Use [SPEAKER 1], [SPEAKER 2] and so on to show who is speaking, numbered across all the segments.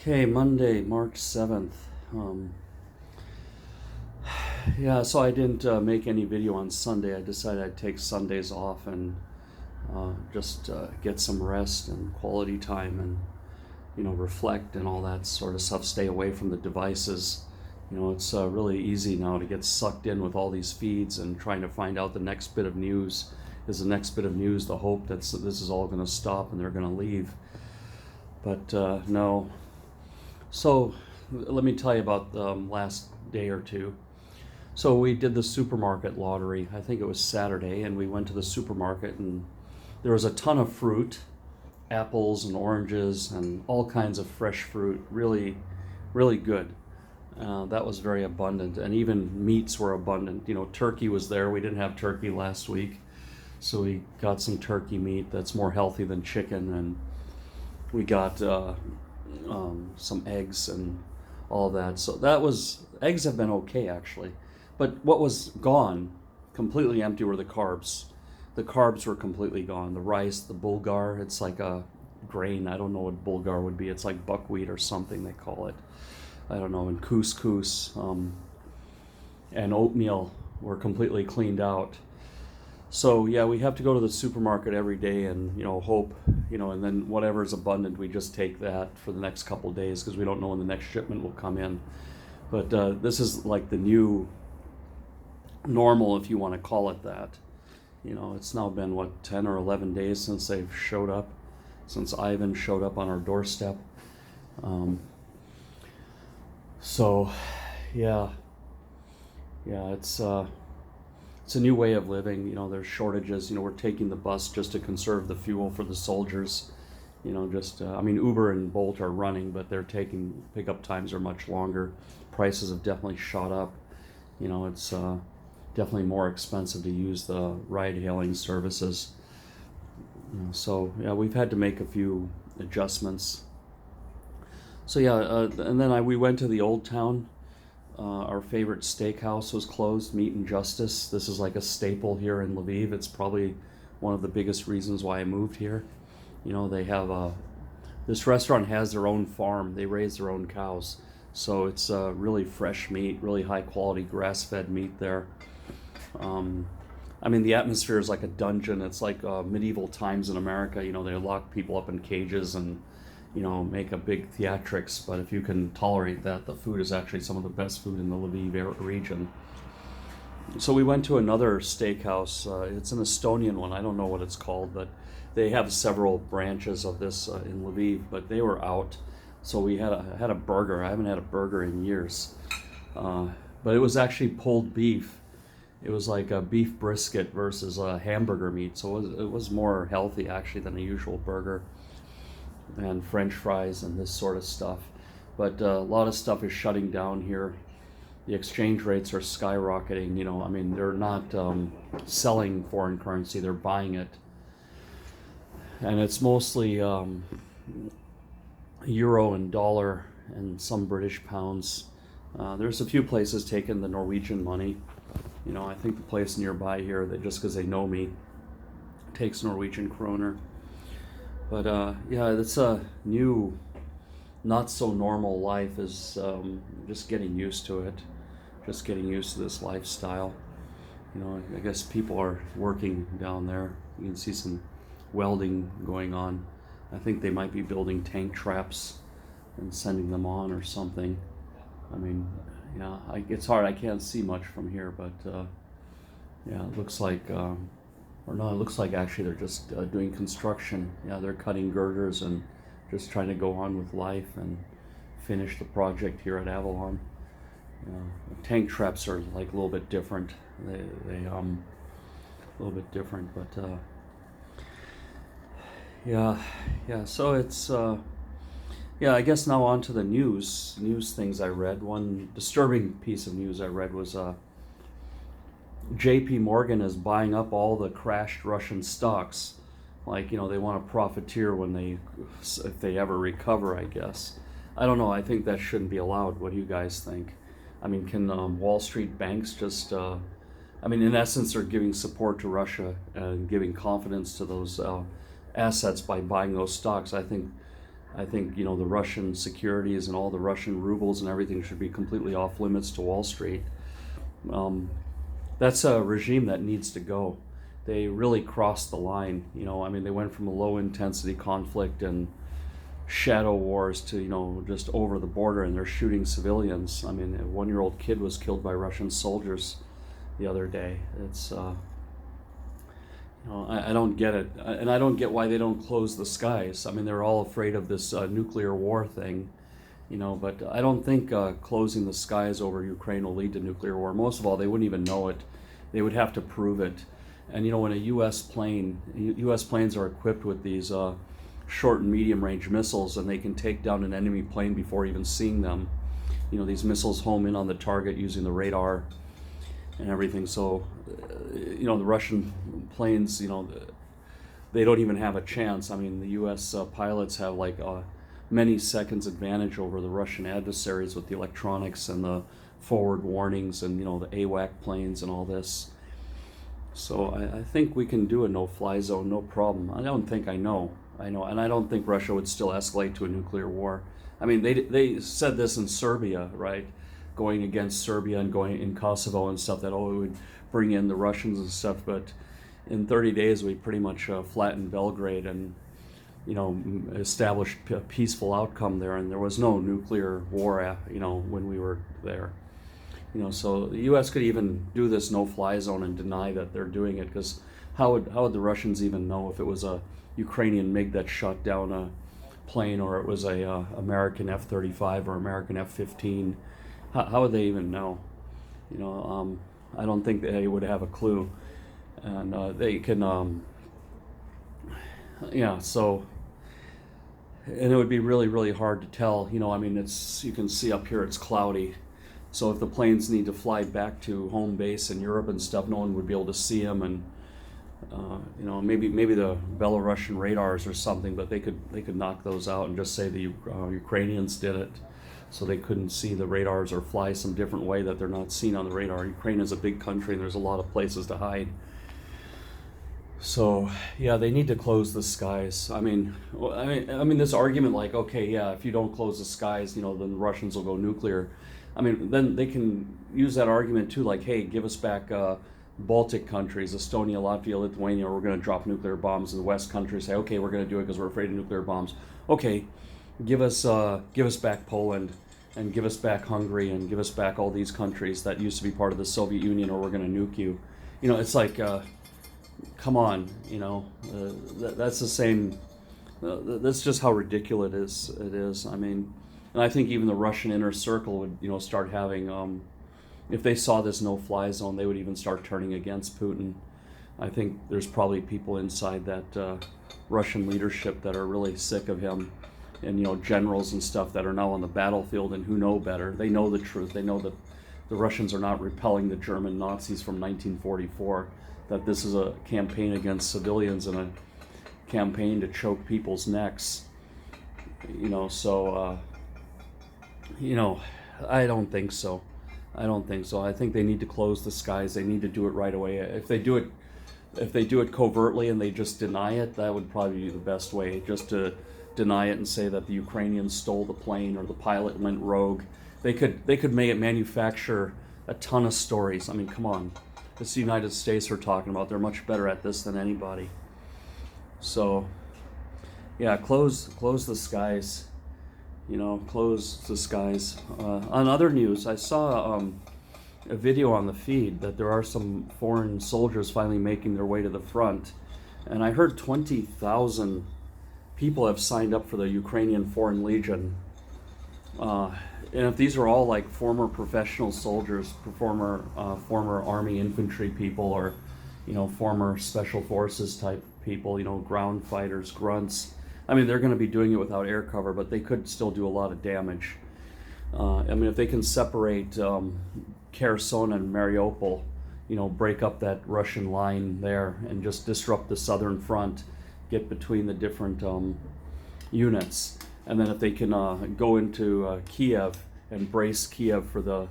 [SPEAKER 1] Okay, Monday, March 7th. Yeah, so I didn't make any video on Sunday. I decided I'd take Sundays off and just get some rest and quality time and, reflect and all that sort of stuff. Stay away from the devices. It's really easy now to get sucked in with all these feeds and trying to find out the next bit of news. Is the next bit of news the hope that this is all going to stop and they're going to leave? But no. So let me tell you about the last day or two. So we did the supermarket lottery. I think it was Saturday, and we went to the supermarket, and there was a ton of fruit, apples and oranges and all kinds of fresh fruit. Really, really good. That was very abundant, and even meats were abundant. Turkey was there. We didn't have turkey last week, so we got some turkey meat that's more healthy than chicken, and we got some eggs and all that. So eggs have been okay actually. But what was gone, completely empty, were the carbs. The carbs were completely gone. The rice, the bulgur, it's like a grain. I don't know what bulgur would be. It's like buckwheat or something they call it. I don't know. And couscous and oatmeal were completely cleaned out. So yeah, we have to go to the supermarket every day and hope, and then whatever's abundant, we just take that for the next couple of days because we don't know when the next shipment will come in. But this is like the new normal, if you want to call it that. It's now been 10 or 11 days since they've showed up, since Ivan showed up on our doorstep. So yeah, it's a new way of living. There's shortages. We're taking the bus just to conserve the fuel for the soldiers. Uber and Bolt are running, but pickup times are much longer. Prices have definitely shot up. It's definitely more expensive to use the ride-hailing services. So yeah, we've had to make a few adjustments. So yeah, and then we went to the Old Town. Our favorite steakhouse was closed, Meat and Justice. This is like a staple here in Lviv. It's probably one of the biggest reasons why I moved here. They have this restaurant has their own farm. They raise their own cows. So it's really fresh meat, really high quality grass-fed meat there. The atmosphere is like a dungeon. It's like medieval times in America. They lock people up in cages and make a big theatrics, but if you can tolerate that, the food is actually some of the best food in the Lviv region. So we went to another steakhouse. It's an Estonian one. I don't know what it's called, but they have several branches of this in Lviv, but they were out. So we had a burger. I haven't had a burger in years, but it was actually pulled beef. It was like a beef brisket versus a hamburger meat, so it was more healthy actually than a usual burger. And French fries and this sort of stuff. But a lot of stuff is shutting down here. The exchange rates are skyrocketing. They're not selling foreign currency, they're buying it. And it's mostly euro and dollar and some British pounds. There's a few places taking the Norwegian money. I think the place nearby here, that just because they know me, takes Norwegian kroner. But yeah, it's a new, not so normal life. Is just getting used to it, just getting used to this lifestyle. I guess people are working down there. You can see some welding going on. I think they might be building tank traps and sending them on or something. Yeah, it's hard. I can't see much from here, but yeah, it looks like. Or no, it looks like actually they're just doing construction. Yeah, they're cutting girders and just trying to go on with life and finish the project here at Avalon. Tank traps are like a little bit different. They a little bit different, but yeah. So it's yeah. I guess now on to the news things I read. One disturbing piece of news I read was JP Morgan is buying up all the crashed Russian stocks. Like, they want to profiteer if they ever recover, I guess. I don't know. I think that shouldn't be allowed. What do you guys think? Can Wall Street banks just, in essence, they're giving support to Russia and giving confidence to those assets by buying those stocks. I I think, you know, the Russian securities and all the Russian rubles and everything should be completely off limits to Wall Street. That's a regime that needs to go. They really crossed the line. You know, I mean, they went from a low intensity conflict and shadow wars to, you know, just over the border, and they're shooting civilians. I mean, a 1-year-old kid was killed by Russian soldiers the other day. It's, you know, I don't get it. And I don't get why they don't close the skies. I mean, they're all afraid of this nuclear war thing, you know, but I don't think closing the skies over Ukraine will lead to nuclear war. Most of all, they wouldn't even know it. They would have to prove it. And, you know, when a U.S. planes are equipped with these short and medium range missiles, and they can take down an enemy plane before even seeing them. You know, these missiles home in on the target using the radar and everything. So, you know, the Russian planes, you know, they don't even have a chance. I mean, the U.S. Pilots have like many seconds advantage over the Russian adversaries with the electronics and the forward warnings and, you know, the AWAC planes and all this. So I think we can do a no-fly zone, no problem. I don't think I know, and I don't think Russia would still escalate to a nuclear war. I mean, they said this in Serbia, right? Going against Serbia and going in Kosovo and stuff, that, oh, it would bring in the Russians and stuff, but in 30 days we pretty much flattened Belgrade and, you know, established a peaceful outcome there, and there was no nuclear war, you know, when we were there. You know, so the U.S. could even do this no-fly zone and deny that they're doing it, because how would the Russians even know if it was a Ukrainian MiG that shot down a plane, or it was a American F-35 or American F-15? How would they even know? You know, I don't think they would have a clue, and they can, yeah. So, and it would be really, really hard to tell. You know, I mean, you can see up here it's cloudy. So if the planes need to fly back to home base in Europe and stuff, no one would be able to see them, and you know, maybe the Belarusian radars or something, but they could knock those out and just say the Ukrainians did it, so they couldn't see the radars or fly some different way that they're not seen on the radar. Ukraine is a big country and there's a lot of places to hide. So yeah, they need to close the skies. I mean, this argument like, okay, yeah, if you don't close the skies, you know, then the Russians will go nuclear. I mean, then they can use that argument too, like, hey, give us back Baltic countries, Estonia, Latvia, Lithuania, we're going to drop nuclear bombs. And the West countries say, okay, we're going to do it because we're afraid of nuclear bombs. Okay, give us back Poland, and give us back Hungary, and give us back all these countries that used to be part of the Soviet Union, or we're going to nuke you. You know, it's like, come on, you know, that's the same. That's just how ridiculous it is. I mean, and I think even the Russian inner circle would, you know, start having, if they saw this no-fly zone, they would even start turning against Putin. I think there's probably people inside that Russian leadership that are really sick of him, and, you know, generals and stuff that are now on the battlefield and who know better. They know the truth. They know that the Russians are not repelling the German Nazis from 1944, that this is a campaign against civilians and a campaign to choke people's necks. You know, so, you know, I don't think so. I think they need to close the skies. They need to do it right away. If they do it covertly and they just deny it, that would probably be the best way, just to deny it and say that the Ukrainians stole the plane or the pilot went rogue. They could manufacture a ton of stories. I mean, come on. It's the United States we're talking about. They're much better at this than anybody. So, yeah, close the skies. You know, close the skies. On other news, I saw a video on the feed that there are some foreign soldiers finally making their way to the front. And I heard 20,000 people have signed up for the Ukrainian Foreign Legion. And if these are all like former professional soldiers, former Army infantry people, or, you know, former Special Forces type people, you know, ground fighters, grunts, I mean, they're going to be doing it without air cover, but they could still do a lot of damage. I mean, if they can separate Kherson and Mariupol, you know, break up that Russian line there and just disrupt the southern front, get between the different units, and then if they can go into Kiev and brace Kiev for the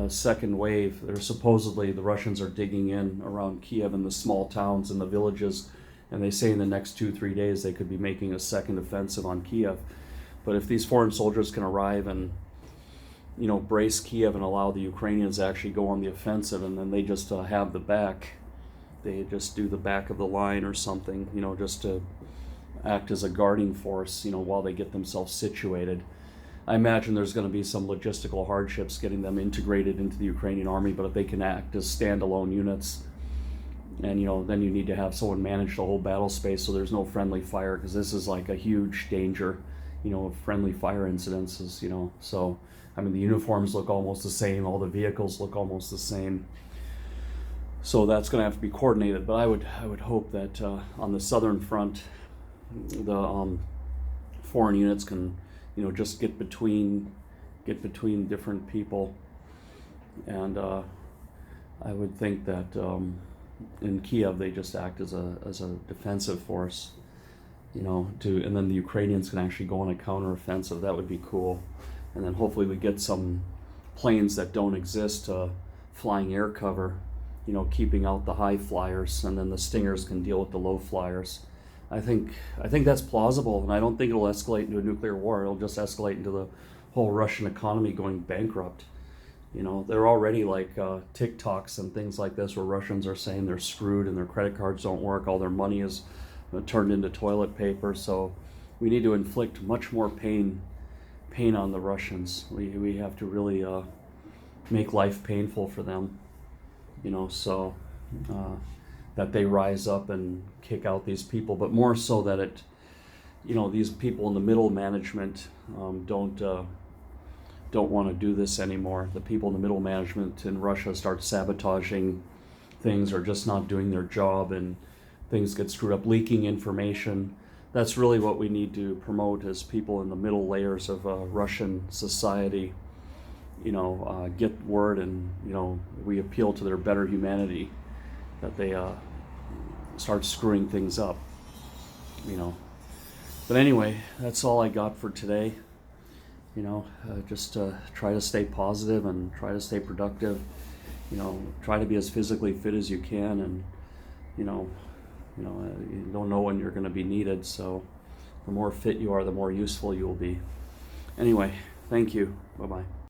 [SPEAKER 1] second wave, the Russians are digging in around Kiev in the small towns and the villages. And they say in the next 2-3 days they could be making a second offensive on Kiev. But if these foreign soldiers can arrive and, you know, brace Kiev and allow the Ukrainians to actually go on the offensive, and then they just have the back, they just do the back of the line or something, you know, just to act as a guarding force, you know, while they get themselves situated. I imagine there's going to be some logistical hardships getting them integrated into the Ukrainian army, but if they can act as standalone units, and, you know, then you need to have someone manage the whole battle space so there's no friendly fire, because this is like a huge danger, you know, of friendly fire incidences, you know. So, I mean, the uniforms look almost the same, all the vehicles look almost the same. So that's going to have to be coordinated. But I would hope that on the southern front, the foreign units can, you know, just get between different people, and I would think that in Kiev they just act as a defensive force, you know, and then the Ukrainians can actually go on a counteroffensive. That would be cool, and then hopefully we get some planes that don't exist flying air cover, you know, keeping out the high flyers, and then the Stingers can deal with the low flyers. I think that's plausible, and I don't think it'll escalate into a nuclear war. It'll just escalate into the whole Russian economy going bankrupt. You know, they're already like TikToks and things like this where Russians are saying they're screwed and their credit cards don't work, all their money is turned into toilet paper. So we need to inflict much more pain on the Russians. We have to really make life painful for them, you know, so that they rise up and kick out these people, but more so that it, you know, these people in the middle management don't want to do this anymore. The people in the middle management in Russia start sabotaging things or just not doing their job, and things get screwed up, leaking information. That's really what we need to promote as people in the middle layers of Russian society, you know, get word, and, you know, we appeal to their better humanity, that they start screwing things up, you know. But anyway, that's all I got for today. You know, just try to stay positive and try to stay productive. You know, try to be as physically fit as you can, and you don't know when you're going to be needed. So, the more fit you are, the more useful you will be. Anyway, thank you. Bye-bye.